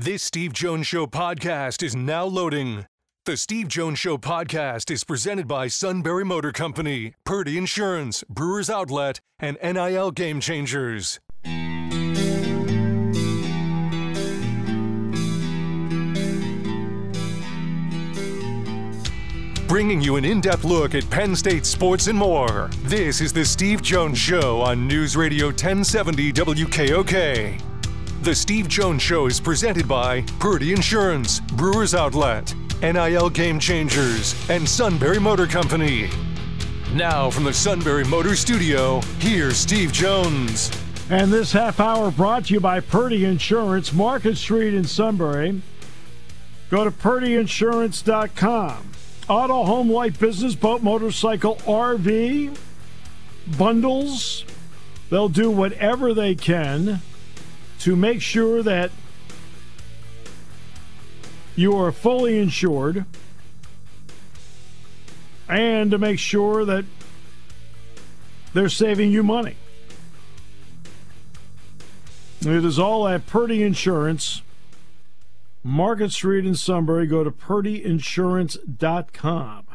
This Steve Jones Show podcast is now loading. The Steve Jones Show podcast is presented by Sunbury Motor Company, Purdy Insurance, Brewers Outlet, and NIL Game Changers. Bringing you an in-depth look at Penn State sports and more. This is the Steve Jones Show on News Radio 1070 WKOK. The Steve Jones Show is presented by Purdy Insurance, Brewers Outlet, NIL Game Changers, and Sunbury Motor Company. Now from the Sunbury Motor Studio, here's Steve Jones. And this half hour brought to you by Purdy Insurance, Market Street in Sunbury. Go to purdyinsurance.com. Auto, home, life, business, boat, motorcycle, RV, bundles. They'll do whatever they can to make sure that you are fully insured and to make sure that they're saving you money. It is all at Purdy Insurance, Market Street in Sunbury. Go to purdyinsurance.com.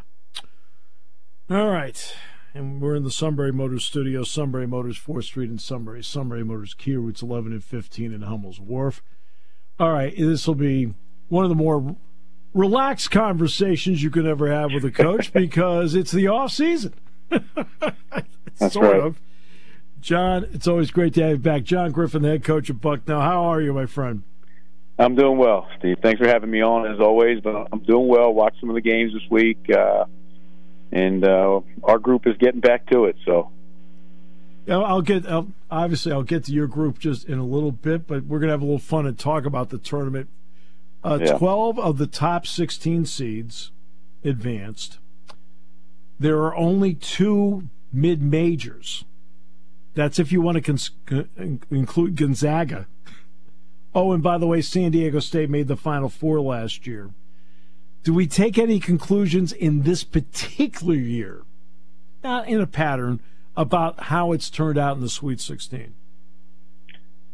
All right. And we're in the Sunbury Motors studio. Sunbury Motors, 4th Street in Sunbury. Sunbury Motors, Kia routes 11 and 15 in Hummel's Wharf. All right. This will be one of the more relaxed conversations you could ever have with a coach because it's the off season. That's right. John, it's always great to have you back. John Griffin, the head coach of Bucknell. How are you, my friend? I'm doing well, Steve. Thanks for having me on, as always. But I'm doing well. Watched some of the games this week, and our group is getting back to it. So, I'll get to your group just in a little bit, but we're gonna have a little fun and talk about the tournament. 12 of the top 16 seeds advanced. There are only 2 mid-majors. That's if you want to include Gonzaga. Oh, and by the way, San Diego State made the Final Four last year. Do we take any conclusions in this particular year, not in a pattern, about how it's turned out in the Sweet 16?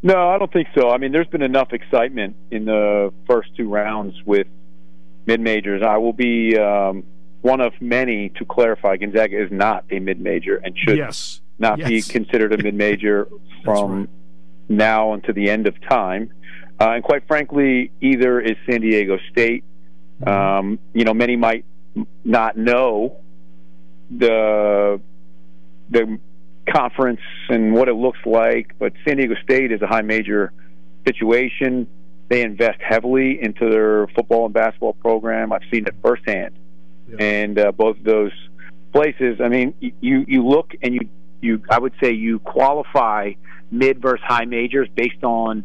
No, I don't think so. I mean, there's been enough excitement in the first 2 rounds with mid-majors. I will be one of many to clarify Gonzaga is not a mid-major and should not be considered a mid-major from now until the end of time. And quite frankly, either is San Diego State. Many might not know the conference and what it looks like, but San Diego State is a high major situation. They invest heavily into their football and basketball program. I've seen it firsthand. Yeah. And both of those places, I mean, you look and I would say you qualify mid versus high majors based on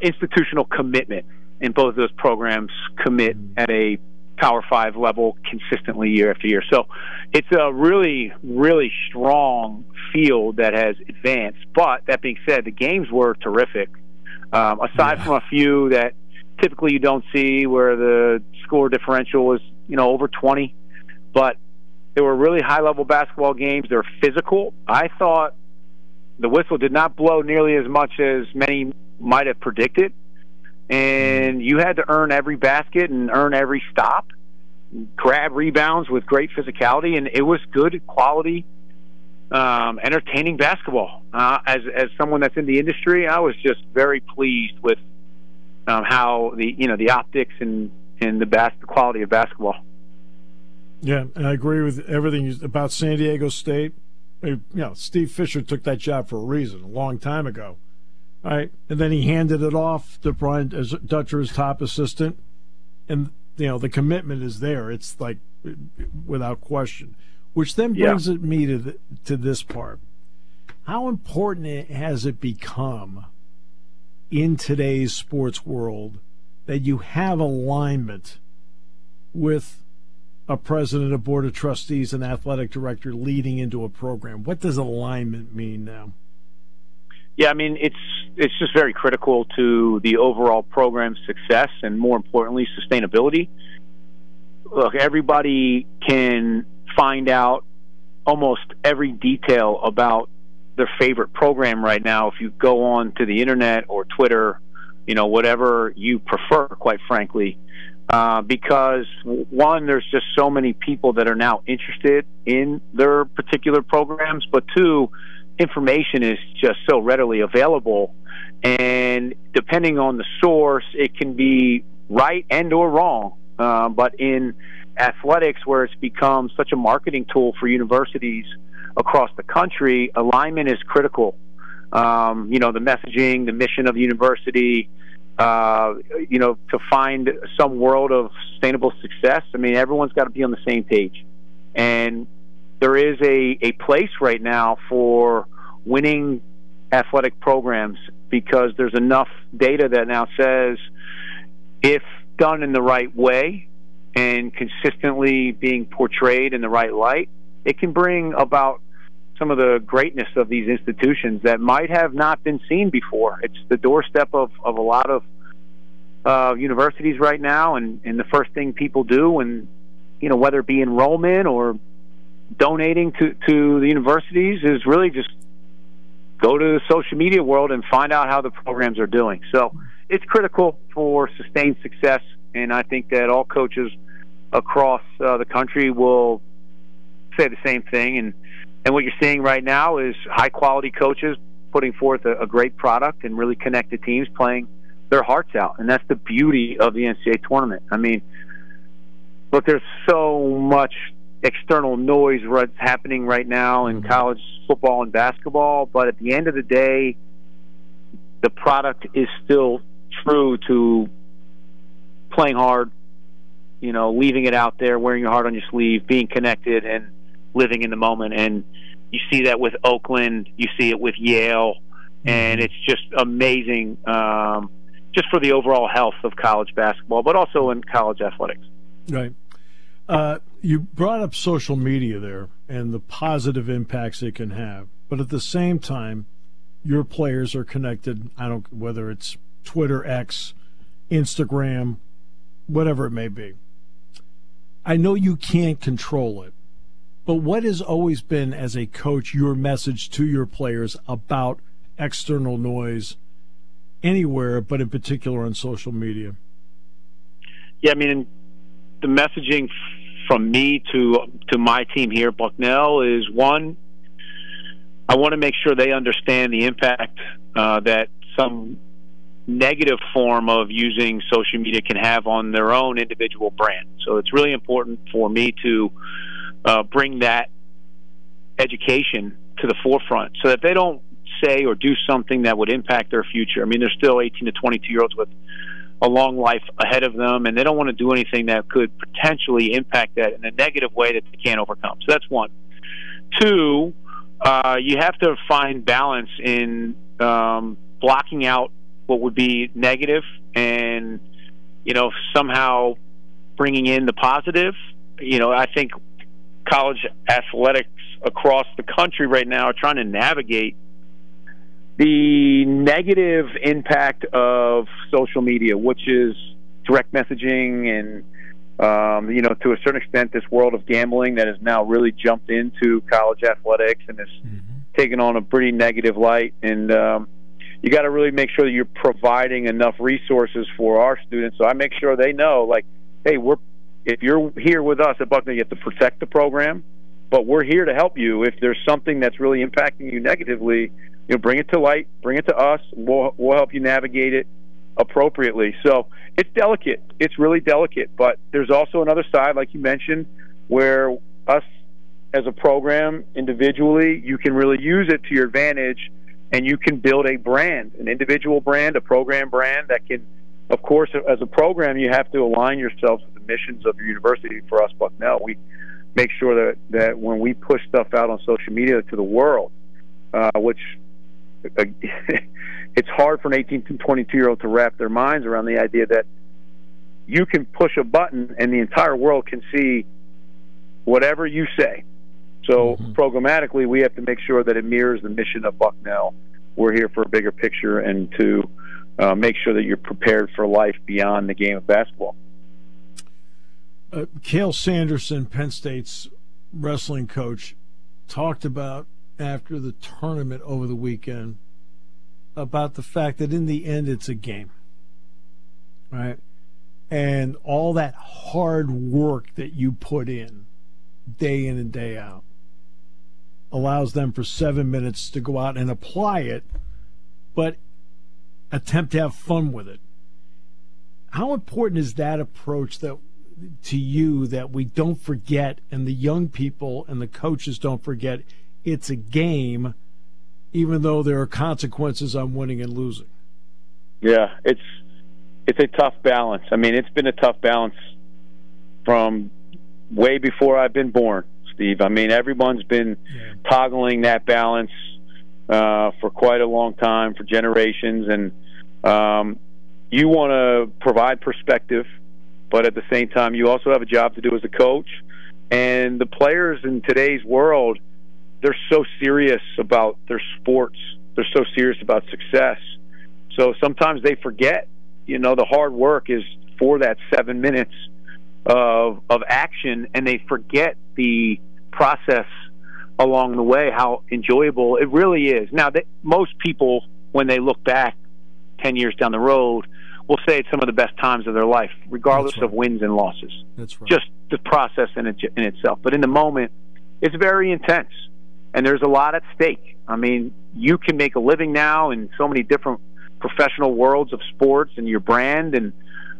institutional commitment, and both of those programs commit at a Power 5 level consistently year after year. So it's a really, really strong field that has advanced. But that being said, the games were terrific. Aside from a few that typically you don't see where the score differential was, over 20. But they were really high-level basketball games. They're physical. I thought the whistle did not blow nearly as much as many might have predicted. And you had to earn every basket and earn every stop, grab rebounds with great physicality, and it was good quality, entertaining basketball. As someone that's in the industry, I was just very pleased with how the optics and the quality of basketball. Yeah, and I agree with everything about San Diego State. Steve Fisher took that job for a reason a long time ago. All right, and then he handed it off to Brian Dutcher, his top assistant, and the commitment is there. It's like without question, which then brings me to this part. How important has it become in today's sports world that you have alignment with a president, a board of trustees, an athletic director leading into a program? What does alignment mean now? Yeah, I mean, it's just very critical to the overall program's success and, more importantly, sustainability. Look, everybody can find out almost every detail about their favorite program right now if you go on to the internet or Twitter, whatever you prefer, quite frankly. Because one, there's just so many people that are now interested in their particular programs, but two, information is just so readily available, and depending on the source, it can be right and or wrong. But in athletics, where it's become such a marketing tool for universities across the country, alignment is critical. The messaging, the mission of the university, to find some world of sustainable success. I mean, everyone's got to be on the same page. And there is a place right now for winning athletic programs, because there's enough data that now says, if done in the right way and consistently being portrayed in the right light, it can bring about some of the greatness of these institutions that might have not been seen before. It's the doorstep of a lot of universities right now, and the first thing people do, when whether it be enrollment or donating to the universities, is really just go to the social media world and find out how the programs are doing. So it's critical for sustained success, and I think that all coaches across the country will say the same thing. And what you're seeing right now is high-quality coaches putting forth a great product and really connected teams playing their hearts out. And that's the beauty of the NCAA tournament. I mean, look, there's so much external noise that's happening right now in college football and basketball, but at the end of the day, the product is still true to playing hard, leaving it out there, wearing your heart on your sleeve, being connected, and living in the moment. And you see that with Oakland, you see it with Yale, and it's just amazing, just for the overall health of college basketball, but also in college athletics. Right. You brought up social media there and the positive impacts it can have, but at the same time, your players are connected. Whether it's Twitter, X, Instagram, whatever it may be. I know you can't control it, but what has always been, as a coach, your message to your players about external noise anywhere, but in particular on social media? Yeah, I mean, the messaging from me to my team here at Bucknell is, one, I want to make sure they understand the impact that some negative form of using social media can have on their own individual brand. So it's really important for me to bring that education to the forefront so that they don't say or do something that would impact their future. I mean, they're still 18 to 22-year-olds with a long life ahead of them, and they don't want to do anything that could potentially impact that in a negative way that they can't overcome. So that's one. Two, you have to find balance in blocking out what would be negative and, somehow bringing in the positive. I think college athletics across the country right now are trying to navigate the negative impact of social media, which is direct messaging and, to a certain extent, this world of gambling that has now really jumped into college athletics and has taken on a pretty negative light. And you got to really make sure that you're providing enough resources for our students. So I make sure they know, like, hey, if you're here with us at Bucknell, you have to protect the program, but we're here to help you. If there's something that's really impacting you negatively, bring it to light, bring it to us. We'll help you navigate it appropriately. So it's delicate. It's really delicate. But there's also another side, like you mentioned, where us as a program individually, you can really use it to your advantage, and you can build a brand, an individual brand, a program brand that can, of course, as a program, you have to align yourselves with the missions of your university. For us, Bucknell, we make sure that when we push stuff out on social media to the world, which it's hard for an 18 to 22-year-old to wrap their minds around the idea that you can push a button and the entire world can see whatever you say. So programmatically, we have to make sure that it mirrors the mission of Bucknell. We're here for a bigger picture and to make sure that you're prepared for life beyond the game of basketball. Cale Sanderson, Penn State's wrestling coach, talked about after the tournament over the weekend about the fact that in the end it's a game. right? And all that hard work that you put in day in and day out allows them for 7 minutes to go out and apply it, but attempt to have fun with it. How important is that approach that to you that we don't forget, and the young people and the coaches don't forget, it's a game, even though there are consequences on winning and losing? Yeah, it's a tough balance. I mean, it's been a tough balance from way before I've been born, Steve. I mean, everyone's been toggling that balance for quite a long time, for generations, and you want to provide perspective, but at the same time, you also have a job to do as a coach. And the players in today's world, they're so serious about their sports. They're so serious about success. So sometimes they forget, the hard work is for that 7 minutes of action, and they forget the process along the way, how enjoyable it really is. Now, most people, when they look back 10 years down the road, will say it's some of the best times of their life, regardless of wins and losses. That's right. Just the process in itself. But in the moment, it's very intense, and there's a lot at stake. I mean, you can make a living now in so many different professional worlds of sports and your brand, and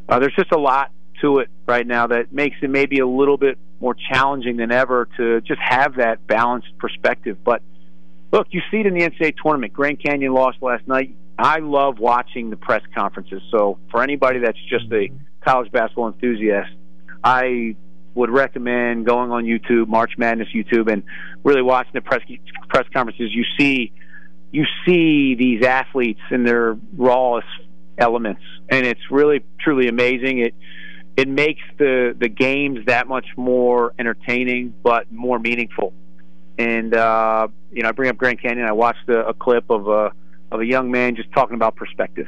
there's just a lot to it right now that makes it maybe a little bit more challenging than ever to just have that balanced perspective. But look, you see it in the NCAA tournament. Grand Canyon lost last night. I love watching the press conferences. So for anybody that's just a college basketball enthusiast, I would recommend going on YouTube, March Madness YouTube, and really watching the press conferences. You see these athletes in their rawest elements, and it's really truly amazing. It makes the games that much more entertaining, but more meaningful. And I bring up Grand Canyon. I watched a clip of a young man just talking about perspective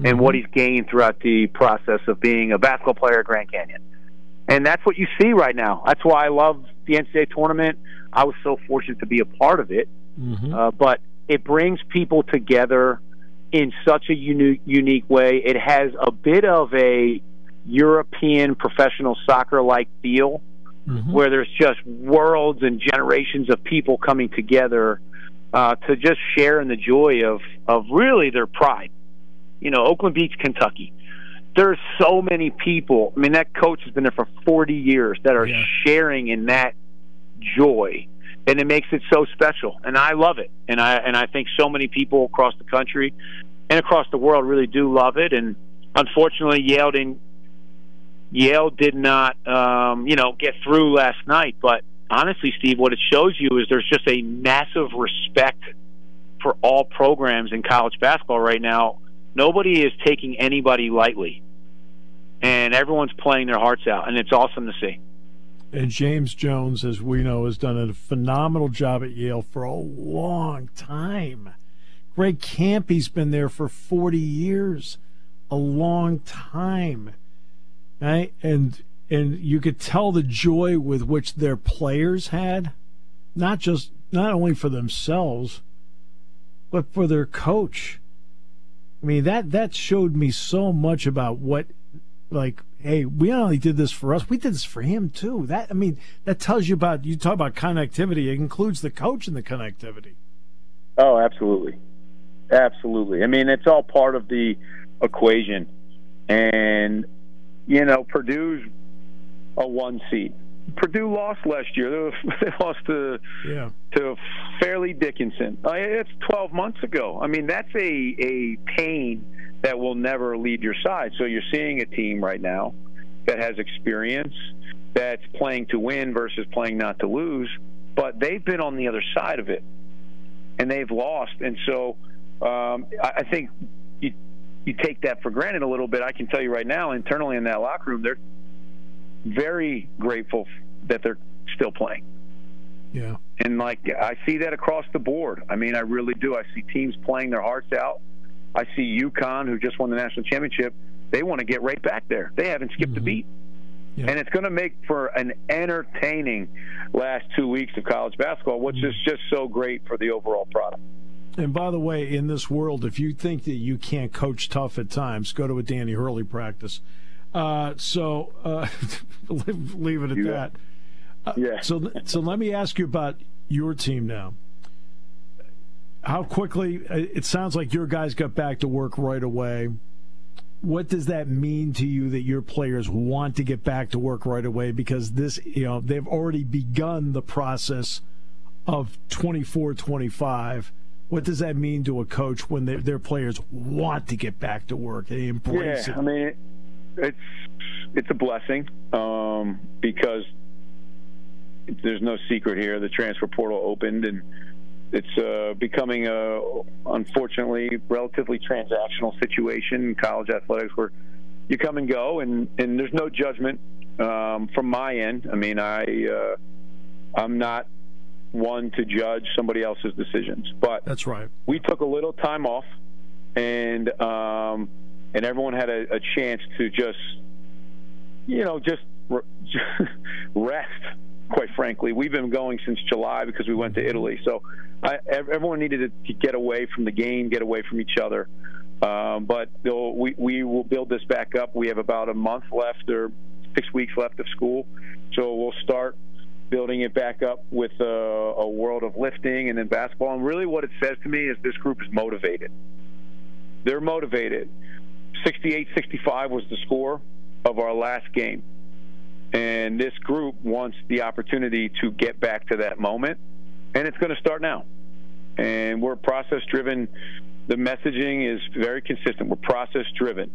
and what he's gained throughout the process of being a basketball player at Grand Canyon. And that's what you see right now. That's why I love the NCAA tournament. I was so fortunate to be a part of it. But it brings people together in such a unique way. It has a bit of a European professional soccer-like feel, where there's just worlds and generations of people coming together to just share in the joy of really their pride. Oakland Beach, Kentucky. There's so many people. I mean, that coach has been there for 40 years that are sharing in that joy, and it makes it so special. And I love it. And I think so many people across the country and across the world really do love it. And unfortunately, Yale did not, get through last night. But honestly, Steve, what it shows you is there's just a massive respect for all programs in college basketball right now. Nobody is taking anybody lightly, and everyone's playing their hearts out, and it's awesome to see. And James Jones, as we know, has done a phenomenal job at Yale for a long time. Greg Campy's been there for 40 years, a long time. Right? And you could tell the joy with which their players had, not only for themselves, but for their coach. I mean, that showed me so much about what, hey, we not only did this for us, we did this for him too. That tells you about, you talk about connectivity, it includes the coach in the connectivity. Oh, absolutely. Absolutely. I mean, it's all part of the equation. And, Purdue's a 1 seed. Purdue lost last year. They lost to Fairleigh Dickinson. It's 12 months ago. I mean, that's a pain that will never leave your side. So you're seeing a team right now that has experience, that's playing to win versus playing not to lose, but they've been on the other side of it, and they've lost. And so I think you take that for granted a little bit. I can tell you right now, internally in that locker room, they're very grateful that they're still playing. Yeah. And I see that across the board. I mean, I really do. I see teams playing their hearts out. I see UConn, who just won the national championship, they want to get right back there. They haven't skipped a beat. Yeah. And it's going to make for an entertaining last 2 weeks of college basketball, which is just so great for the overall product. And by the way, in this world, if you think that you can't coach tough at times, go to a Danny Hurley practice. So leave it at that. Yeah. So let me ask you about your team now. How quickly, it sounds like your guys got back to work right away. What does that mean to you that your players want to get back to work right away? Because this, they've already begun the process of 24-25. What does that mean to a coach when their players want to get back to work? They embrace it. I mean, it's a blessing because there's no secret here. The transfer portal opened, and it's becoming unfortunately, relatively transactional situation in college athletics where you come and go, and there's no judgment from my end. I mean, I'm not one to judge somebody else's decisions, but that's right. We took a little time off, and everyone had a chance to just rest. Quite frankly, we've been going since July because we went to Italy. So everyone needed to get away from the game, get away from each other. But we will build this back up. We have about a month left or 6 weeks left of school. So we'll start building it back up with a world of lifting and then basketball. And really what it says to me is this group is motivated. They're motivated. 68-65 was the score of our last game. And this group wants the opportunity to get back to that moment, and it's going to start now. And we're process-driven. The messaging is very consistent. We're process-driven.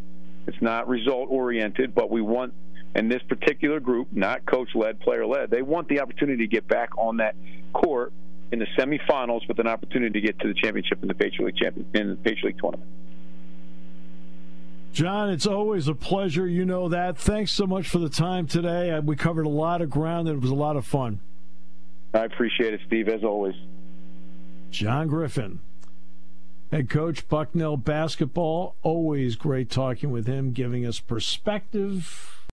It's not result-oriented, but we want, and this particular group, not coach-led, player-led, they want the opportunity to get back on that court in the semifinals with an opportunity to get to the championship in the Patriot League tournament. John, it's always a pleasure. You know that. Thanks so much for the time today. We covered a lot of ground, and it was a lot of fun. I appreciate it, Steve, as always. John Griffin, head coach, Bucknell basketball. Always great talking with him, giving us perspective